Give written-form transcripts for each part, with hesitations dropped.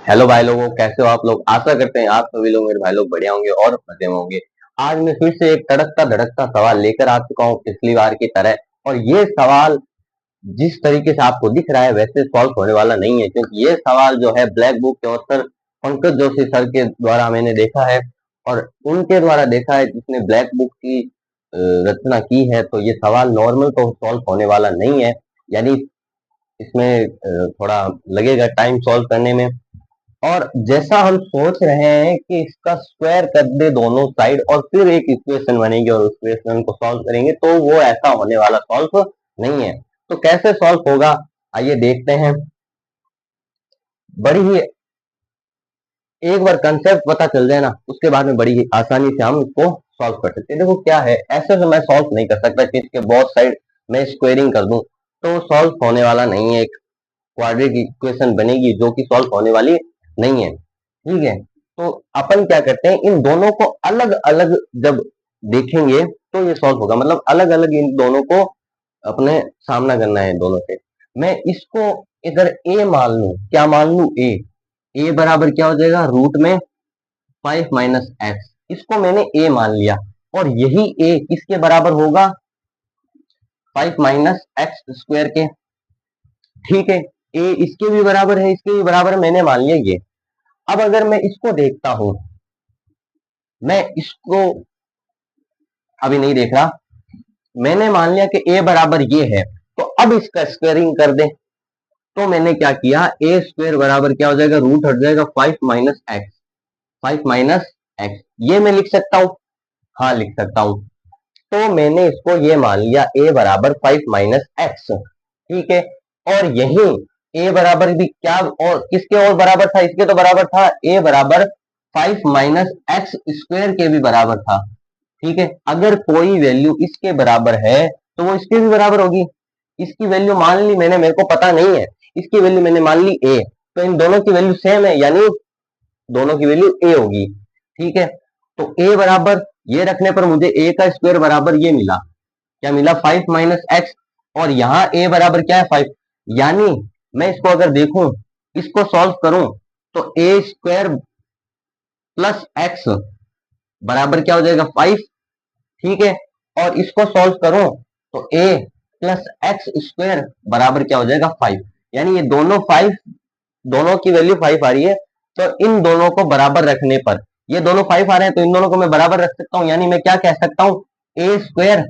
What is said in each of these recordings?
Hello भाई लोगों, कैसे हो आप लोग। आशा करते हैं आप सभी लोग, मेरे भाई लोग, बढ़िया होंगे और मजे में होंगे। आज मैं फिर से एक तड़कता धड़कता सवाल लेकर आ चुका हूँ पिछली बार की तरह। और ये सवाल जिस तरीके से आपको दिख रहा है वैसे सॉल्व होने वाला नहीं है, क्योंकि ये सवाल जो है ब्लैक बुक के ऑथर पंकज जोशी सर के द्वारा मैंने देखा है और उनके द्वारा देखा है, जिसने ब्लैक बुक की रचना की है। तो ये सवाल नॉर्मल तो सॉल्व होने वाला नहीं है, यानी इसमें थोड़ा लगेगा टाइम सॉल्व करने में। और जैसा हम सोच रहे हैं कि इसका स्क्वायर कर दे दोनों साइड और फिर एक इक्वेशन बनेगी और उस इक्वेशन को सॉल्व करेंगे, तो वो ऐसा होने वाला सॉल्व नहीं है। तो कैसे सॉल्व होगा, आइए देखते हैं। बड़ी ही एक बार कंसेप्ट पता चल जाए ना, उसके बाद में बड़ी ही आसानी से हम इसको सॉल्व कर सकते हैं। देखो क्या है, ऐसे तो मैं सॉल्व नहीं कर सकता कि इसके बहुत साइड मैं स्क्वेयरिंग कर दूं, तो सॉल्व होने वाला नहीं है। एक क्वाड्रेटिक इक्वेशन बनेगी जो कि सॉल्व होने वाली नहीं है, ठीक है। तो अपन क्या करते हैं, इन दोनों को अलग अलग जब देखेंगे तो ये सॉल्व होगा। मतलब अलग अलग इन दोनों को अपने सामना करना है दोनों से। मैं इसको इधर ए मान लू, क्या मान लू, ए बराबर क्या हो जाएगा, रूट में 5 - x। इसको मैंने ए मान लिया और यही ए किसके बराबर होगा, 5 - x² के, ठीक है। ए इसके भी बराबर है, इसके भी बराबर मैंने मान लिया ये। अब अगर मैं इसको देखता हूं, मैं इसको अभी नहीं देख रहा, मैंने मान लिया कि ए बराबर ये है, तो अब इसका स्क्वायरिंग कर दे। तो मैंने क्या किया, ए स्क्वायर बराबर क्या हो जाएगा, रूट हट जाएगा 5 - x। 5 - x ये मैं लिख सकता हूं, हाँ लिख सकता हूं। तो मैंने इसको ये मान लिया ए बराबर 5 - x, ठीक है। और यही ए बराबर भी क्या और किसके और बराबर था, इसके तो बराबर था, ए बराबर 5 - x² के भी बराबर था, ठीक है। अगर कोई वैल्यू इसके बराबर है तो वो इसके भी बराबर होगी। इसकी वैल्यू मान ली मैंने, मेरे को पता नहीं है, इसकी वैल्यू मैंने मान ली ए, तो इन दोनों की वैल्यू सेम है, यानी दोनों की वैल्यू ए होगी, ठीक है। तो ए बराबर ये रखने पर मुझे ए का स्क्वायर बराबर ये मिला, क्या मिला, 5 - x। और यहाँ ए बराबर क्या है, 5। यानी मैं इसको अगर देखूं, इसको सॉल्व करूं, तो ए स्क्वायर प्लस एक्स बराबर क्या हो जाएगा, 5, ठीक है। और इसको सॉल्व करो तो a प्लस एक्स स्क्वायर बराबर क्या हो जाएगा, 5। यानी ये दोनों 5, दोनों की वैल्यू 5 आ रही है। तो इन दोनों को बराबर रखने पर, ये दोनों 5 आ रहे हैं तो इन दोनों को मैं बराबर रख सकता हूं। यानी मैं क्या कह सकता हूं, ए स्क्वायर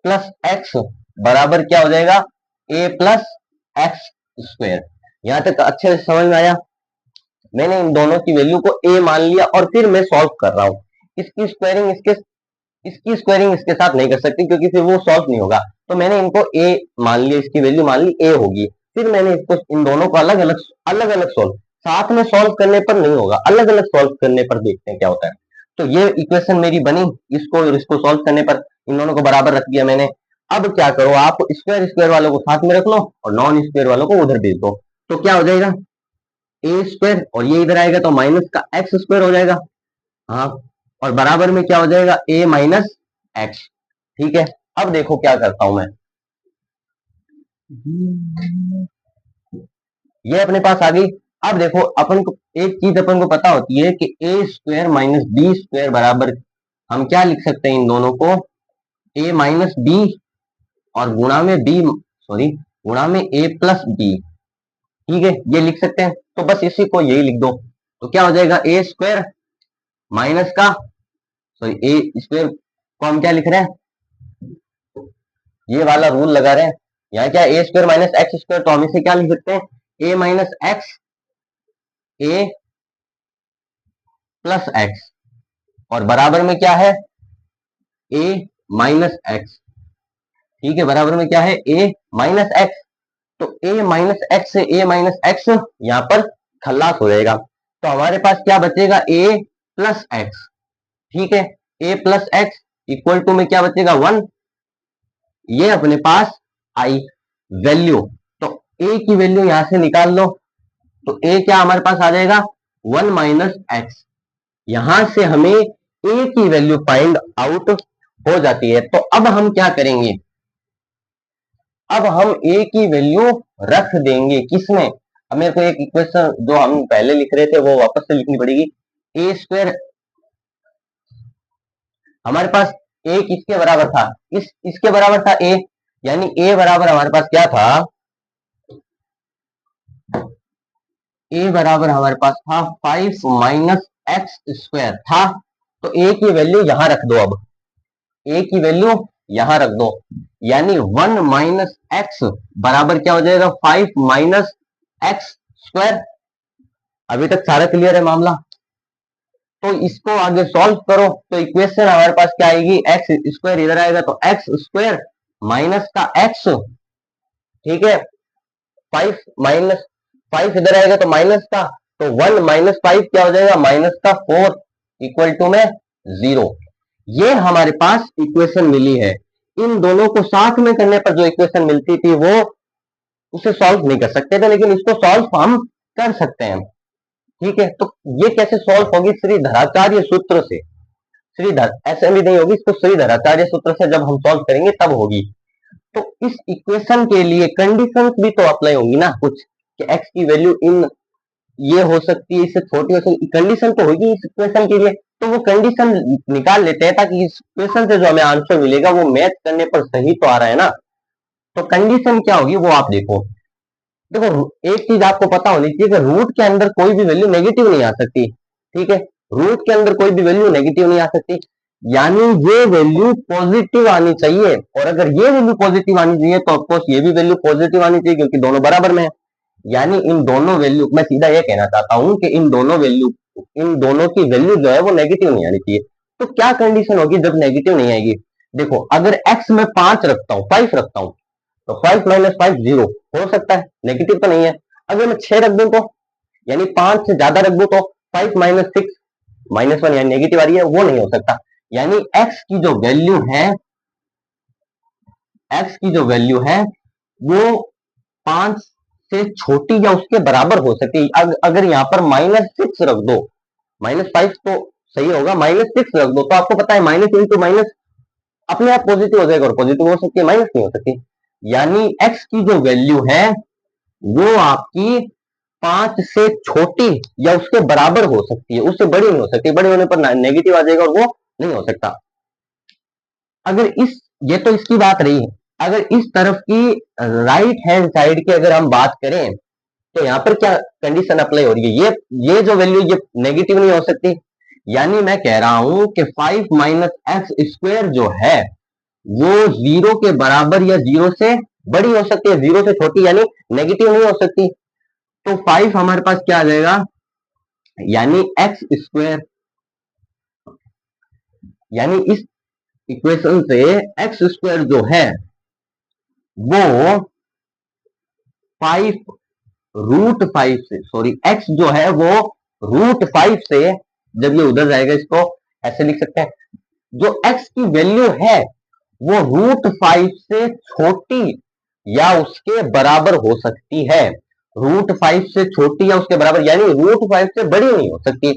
प्लस एक्स बराबर क्या हो जाएगा, ए प्लस एक्स स्क्वायर। यहां तक अच्छे से समझ में आया। मैंने इन दोनों की वैल्यू को ए मान लिया और फिर मैं सॉल्व कर रहा हूं। इसकी स्क्वायरिंग इसके साथ नहीं कर सकती क्योंकि फिर वो सॉल्व नहीं होगा। तो मैंने इनको ए मान लिया, इसकी वैल्यू मान ली ए होगी। फिर मैंने इसको इन दोनों को अलग अलग सॉल्व, साथ में सॉल्व करने पर नहीं होगा, अलग अलग सॉल्व करने पर देखते हैं क्या होता है। तो ये इक्वेशन मेरी बनी, इसको सॉल्व करने पर इन दोनों को बराबर रख दिया मैंने। अब क्या करो, आप स्क्वायर स्क्वायर वालों को साथ में रख लो और नॉन स्क्वायर वालों को उधर भेज दो। तो क्या हो जाएगा, ए स्क्वायर और ये इधर आएगा तो माइनस का एक्स स्क्वायर हो जाएगा, हाँ। और बराबर में क्या हो जाएगा, a - x, ठीक है। अब देखो क्या करता हूं मैं, ये अपने पास आ गई। अब देखो अपन को एक चीज अपन को पता होती है कि a square minus B square बराबर, हम क्या लिख सकते हैं इन दोनों को, a माइनस बी और गुणा में b, सॉरी, गुणा में a प्लस बी, ठीक है, ये लिख सकते हैं। तो बस इसी को यही लिख दो, तो क्या हो जाएगा, a स्क्वायर माइनस का, सॉरी, ए स्क्वायर को हम क्या लिख रहे हैं, ये वाला रूल लगा रहे हैं। यहाँ क्या, ए स्क्वायर माइनस एक्स स्क्वायर, तो हम इसे क्या लिख सकते हैं, ए माइनस एक्स, ए प्लस एक्स, और बराबर में क्या है, ए माइनस एक्स, ठीक है। बराबर में क्या है, ए माइनस एक्स। तो ए माइनस एक्स से ए माइनस एक्स यहाँ पर खल्लास हो जाएगा। तो हमारे पास क्या बचेगा, ए प्लस एक्स, ठीक है। ए प्लस एक्स इक्वल टू में क्या बचेगा, 1। ये अपने पास आई वैल्यू। तो ए की वैल्यू यहां से निकाल लो, तो ए क्या हमारे पास आ जाएगा, 1 माइनस एक्स। यहां से हमें ए की वैल्यू फाइंड आउट हो जाती है। तो अब हम क्या करेंगे, अब हम ए की वैल्यू रख देंगे किसमें, अब मेरे को एक इक्वेशन जो हम पहले लिख रहे थे वो वापस से लिखनी पड़ेगी। ए स्क्वायर हमारे पास ए किसके बराबर था, इसके बराबर था ए, यानी ए बराबर हमारे पास क्या था, ए बराबर हमारे पास था 5 माइनस एक्स स्क्वायर था। तो ए की वैल्यू यहां रख दो, अब ए की वैल्यू यहां रख दो, यानी 1 माइनस एक्स बराबर क्या हो जाएगा 5 माइनस एक्स स्क्वायर। अभी तक सारा क्लियर है मामला। तो इसको आगे सॉल्व करो तो इक्वेशन हमारे पास क्या आएगी, एक्स स्क्वायर इधर आएगा तो एक्स स्क्वायर माइनस का एक्स, ठीक है, 5 माइनस 5 इधर आएगा तो माइनस का, तो 1 माइनस 5 क्या हो जाएगा माइनस का 4 इक्वल टू में 0। ये हमारे पास इक्वेशन मिली है। इन दोनों को साथ में करने पर जो इक्वेशन मिलती थी वो उसे सॉल्व नहीं कर सकते थे, लेकिन इसको सॉल्व हम कर सकते हैं, ठीक है। तो ये कैसे सॉल्व होगी, श्रीधराचार्य सूत्र से। श्रीधर ऐसे भी नहीं होगी, इसको श्रीधराचार्य सूत्र से जब हम सॉल्व करेंगे तब होगी। तो इस इक्वेशन के लिए कंडीशंस भी तो अप्लाई होंगी ना कुछ, कि एक्स की वैल्यू इन ये हो सकती है, इससे छोटी हो सकती, कंडीशन तो होगी इस इक्वेशन के लिए। तो वो कंडीशन निकाल लेते हैं ताकि इस इक्वेशन से जो हमें आंसर मिलेगा वो मैच करने पर सही तो आ रहा है ना। तो कंडीशन क्या होगी वो आप देखो। देखो एक चीज आपको पता होनी चाहिए कि रूट के अंदर कोई भी वैल्यू नेगेटिव नहीं आ सकती, ठीक है, रूट के अंदर कोई भी वैल्यू नेगेटिव नहीं आ सकती, यानी ये वैल्यू पॉजिटिव आनी चाहिए। और अगर ये वैल्यू पॉजिटिव आनी चाहिए तो ऑफकोर्स ये भी वैल्यू पॉजिटिव आनी चाहिए, क्योंकि दोनों बराबर में है। यानी इन दोनों वैल्यू, मैं सीधा ये कहना चाहता हूं कि इन दोनों की वैल्यू जो है वो नेगेटिव नहीं आनी चाहिए। तो क्या कंडीशन होगी जब नेगेटिव नहीं आएगी, देखो अगर एक्स में 5 रखता हूं 5 रखता हूं तो 5 माइनस 5 0 हो सकता है, नेगेटिव तो नहीं है। अगर मैं 6 रख दूं तो, यानी 5 से ज्यादा रख दूं तो 5 माइनस 6 माइनस 1 यानी नेगेटिव आ रही है, वो नहीं हो सकता। यानी एक्स की जो वैल्यू है, एक्स की जो वैल्यू है वो 5 से छोटी या उसके बराबर हो सकती है। अगर यहां पर माइनस 6 रख दो, माइनस 5 तो सही होगा, माइनस 6 रख दो तो आपको पता है माइनस इंटू माइनस अपने आप पॉजिटिव हो जाएगा, और पॉजिटिव हो सकती है, माइनस नहीं हो सकती। यानी एक्स की जो वैल्यू है वो आपकी 5 से छोटी या उसके बराबर हो सकती है, उससे बड़ी नहीं हो सकती, बड़े होने पर नेगेटिव आ जाएगा और वो नहीं हो सकता। अगर इस, ये तो इसकी बात रही, अगर इस तरफ की राइट हैंड साइड की अगर हम बात करें तो यहां पर क्या कंडीशन अप्लाई हो रही है, ये जो वैल्यू ये नेगेटिव नहीं हो सकती। यानी मैं कह रहा हूं कि 5 माइनस एक्स स्क्वायर जो है वो 0 के बराबर या 0 से बड़ी हो सकती है, 0 से छोटी यानी नेगेटिव नहीं हो सकती। तो 5 हमारे पास क्या आ जाएगा, यानी एक्स स्क्वायर, यानी इस इक्वेशन से एक्स स्क्वायर जो है वो 5 रूट 5 से, सॉरी एक्स जो है वो रूट 5 से, जब ये उधर जाएगा इसको ऐसे लिख सकते हैं, जो एक्स की वैल्यू है वो रूट 5 से छोटी या उसके बराबर हो सकती है। रूट 5 से छोटी या उसके बराबर यानी रूट 5 से बड़ी नहीं हो सकती।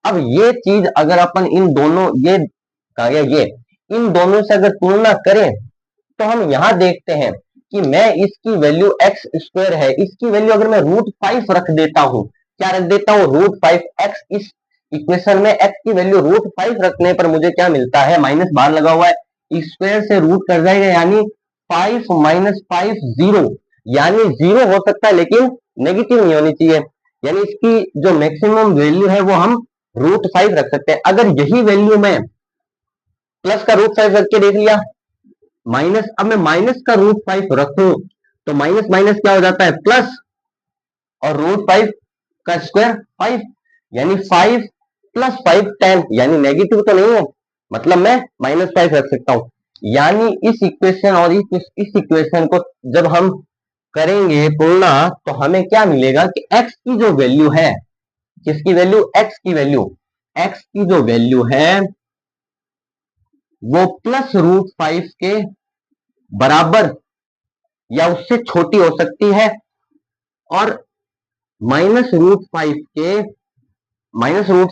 अब ये चीज अगर अपन इन दोनों ये कहा गया, ये इन दोनों से अगर तुलना करें तो हम यहां देखते हैं कि मैं इसकी वैल्यू एक्स स्क्वायर है, इसकी वैल्यू अगर मैं रूट 5 रख देता हूं, क्या रख देता हूं रूट 5 एक्स, इस इक्वेशन में एक्स की वैल्यू रूट 5 रखने पर मुझे क्या मिलता है, माइनस बाहर लगा हुआ है, स्क्वायर से रूट कर जाएगा, यानी 5 माइनस 5 0, यानी 0 हो सकता है लेकिन नेगेटिव नहीं होनी चाहिए। यानी इसकी जो मैक्सिमम वैल्यू है वो हम रूट 5 रख सकते हैं। अगर यही वैल्यू मैं प्लस का रूट 5 रख के देख लिया, माइनस, अब मैं माइनस का रूट 5 रखूं तो माइनस माइनस क्या हो जाता है प्लस, और रूट 5 का स्क्वायर 5, यानी 5 प्लस 5 10, यानी नेगेटिव तो नहीं है, मतलब मैं माइनस 5 रख सकता हूं। यानी इस इक्वेशन और इस इक्वेशन को जब हम करेंगे तुलना तो हमें क्या मिलेगा कि x की जो वैल्यू है, किसकी वैल्यू, x की वैल्यू, x की जो वैल्यू है वो प्लस रूट 5 के बराबर या उससे छोटी हो सकती है, और माइनस रूट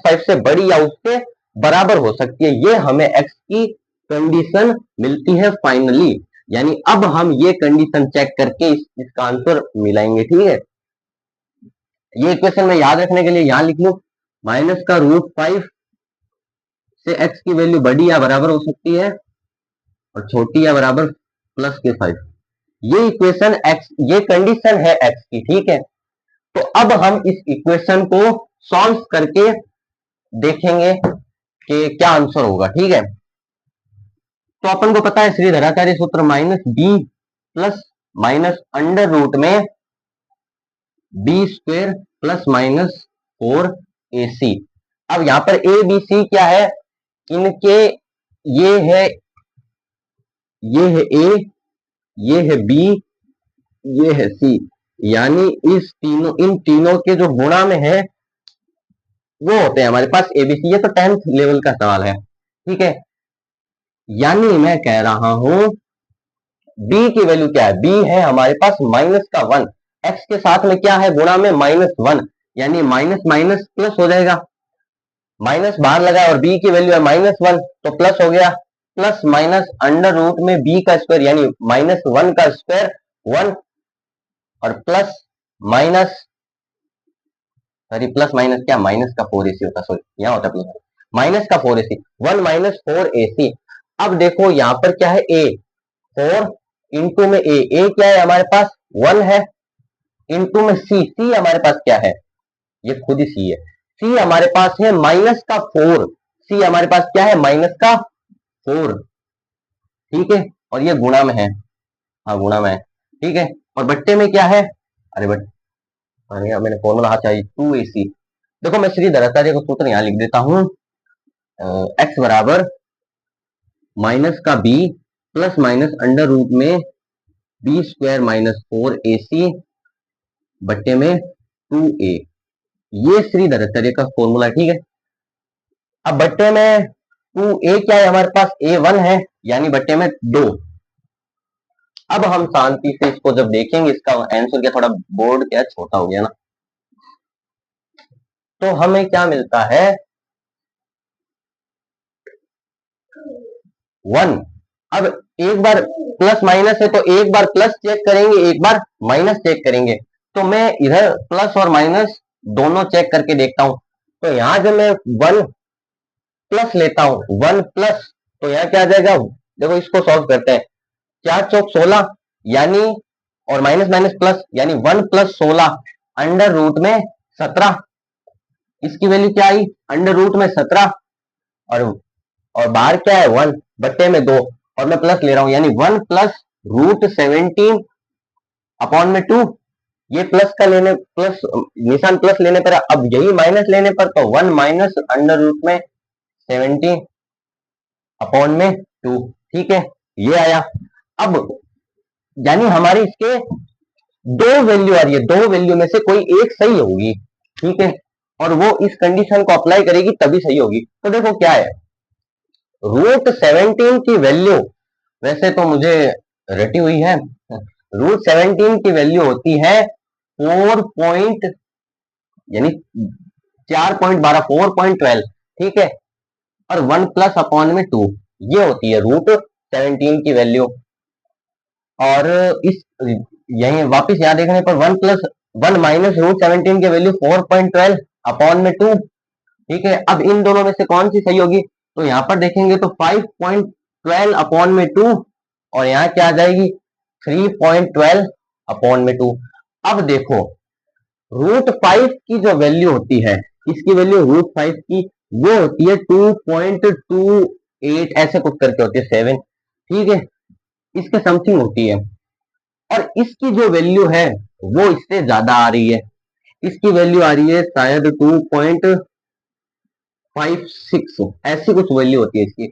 5 से बड़ी या उसके बराबर हो सकती है। ये हमें x की कंडीशन मिलती है फाइनली। यानी अब हम ये कंडीशन चेक करके इसका आंसर मिलाएंगे, ठीक है। ये इक्वेशन में याद रखने के लिए यहां लिख लू, माइनस का रूट 5 से x की वैल्यू बड़ी या बराबर हो सकती है और छोटी या बराबर प्लस के 5। ये इक्वेशन x, ये कंडीशन है x की, ठीक है। तो अब हम इस इक्वेशन को सॉल्व करके देखेंगे कि क्या आंसर होगा, ठीक है। तो अपन को पता है श्रीधराचार्य सूत्र minus B plus minus under root में B square plus minus 4ac। अब यहां पर ए बी सी क्या है, इनके ये है ए, ये है बी, ये है सी, यानी इन तीनों के जो गुणा में है वो होते हैं हमारे पास एबीसी। ये तो 10th लेवल का सवाल है, ठीक है। यानी मैं कह रहा हूं b की वैल्यू क्या है, b है हमारे पास माइनस का 1, x के साथ में क्या है गुणा में -1, यानी माइनस माइनस प्लस हो जाएगा, माइनस बाहर लगा और b की वैल्यू है -1 तो प्लस हो गया, प्लस माइनस अंडर रूट में b का स्क्वायर यानी -1 का स्क्वायर 1 और plus minus, sorry plus minus क्या, माइनस का 4ac होता, सॉरी यहाँ होता प्लस, माइनस का 4ac, 1 माइनस 4ac। अब देखो यहाँ पर क्या है a, 4 इंटू में a क्या है हमारे पास 1 है, इंटू में c हमारे पास क्या है, ये खुद ही c है, c हमारे पास है माइनस का 4, c हमारे पास क्या है माइनस का 4, ठीक है। और ये गुणा में है, हाँ गुणा में है, ठीक है। और बट्टे में क्या है, अरे बट मैंने फॉर्मूला हाथ चाहिए 2ac। देखो मैं श्रीधराचार्य को सूत्र यहां लिख देता हूं, x बराबर माइनस का b plus minus under root में बी स्क्वायर माइनस 4ac बट्टे में 2a, ये श्रीधराचार्य का फॉर्मूला, ठीक है। अब बट्टे में 2a क्या है हमारे पास, a1 है, यानी बट्टे में 2। अब हम शांति से इसको जब देखेंगे, इसका आंसर क्या, थोड़ा बोर्ड क्या छोटा हो गया ना, तो हमें क्या मिलता है 1। अब एक बार प्लस माइनस है तो एक बार प्लस चेक करेंगे, एक बार माइनस चेक करेंगे, तो मैं इधर प्लस और माइनस दोनों चेक करके देखता हूं। तो यहां जब मैं 1 प्लस लेता हूं, 1 प्लस, तो यहाँ क्या आ जाएगा, देखो इसको सॉल्व करते हैं, 4 चौक 16 यानी, और माइनस माइनस प्लस यानी 1 प्लस 16 अंडर रूट में 17, इसकी वैल्यू क्या आई अंडर रूट में 17, और बाहर क्या है 1 बट्टे में 2, और मैं प्लस ले रहा हूं यानी 1 प्लस रूट 17 अपॉन में 2। ये प्लस का लेने, प्लस निशान प्लस लेने पर, अब यही माइनस लेने पर तो 1 माइनस अंडर रूट में 17 अपॉन में 2, ठीक है, ये आया। अब यानी हमारी इसके दो वैल्यू आ रही है, दो वैल्यू में से कोई एक सही होगी, ठीक है, और वो इस कंडीशन को अप्लाई करेगी तभी सही होगी। तो देखो क्या है, रूट 17 की वैल्यू वैसे तो मुझे रटी हुई है, रूट 17 की वैल्यू होती है 4 पॉइंट यानी 4.12 4.12, ठीक है, और 1 प्लस अपॉन में 2 ये होती है रूट 17 की वैल्यू। और इस यही वापिस यहाँ देखने पर 1 प्लस 1 माइनस रूट 17 की वैल्यू 4.12 अपॉन में 2, ठीक है। अब इन दोनों में से कौन सी सही होगी, तो यहाँ पर देखेंगे तो 5.12 अपॉन में 2, और यहाँ क्या आ जाएगी 3.12 अपॉन में 2। अब देखो रूट 5 की जो वैल्यू होती है, इसकी वैल्यू रूट 5 की वो होती है 2.28 ऐसे कुछ करके होती है 7, ठीक है, इसके समथिंग होती है। और इसकी जो वैल्यू है वो इससे ज्यादा आ रही है, इसकी वैल्यू आ रही है शायद 2.56 ऐसी कुछ वैल्यू होती है इसकी।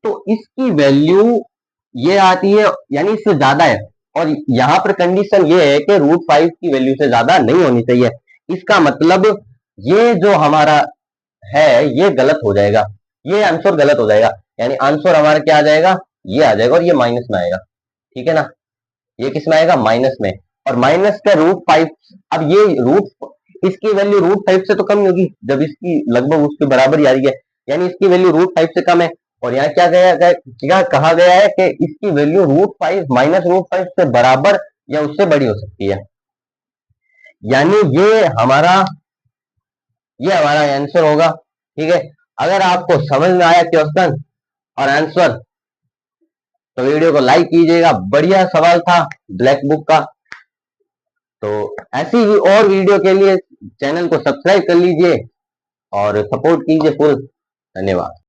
तो इसकी वैल्यू ये आती है यानी इससे ज्यादा है, और यहां पर कंडीशन ये है कि रूट 5 की वैल्यू से ज्यादा नहीं होनी चाहिए। इसका मतलब ये जो हमारा है ये गलत हो जाएगा, ये आंसर गलत हो जाएगा, यानी आंसर हमारा क्या आ जाएगा, ये आ जाएगा और ये माइनस में आएगा, ठीक है ना, ये किस में आएगा माइनस में, और माइनस का रूट 5। अब ये रूट, इसकी वैल्यू रूट 5 से तो कम होगी, जब इसकी लगभग उसके बराबर ही आ रही है, यानी इसकी वैल्यू रूट 5 से कम है। और यहाँ क्या कहा गया है कि इसकी वैल्यू रूट 5 माइनस रूट 5 से बराबर या उससे बड़ी हो सकती है। यानी ये हमारा आंसर होगा। ठीक है, अगर आपको समझ में आया क्वेश्चन और आंसर तो वीडियो को लाइक कीजिएगा। बढ़िया सवाल था ब्लैक बुक का। तो ऐसी ही और वीडियो के लिए चैनल को सब्सक्राइब कर लीजिए और सपोर्ट कीजिए फुल। धन्यवाद।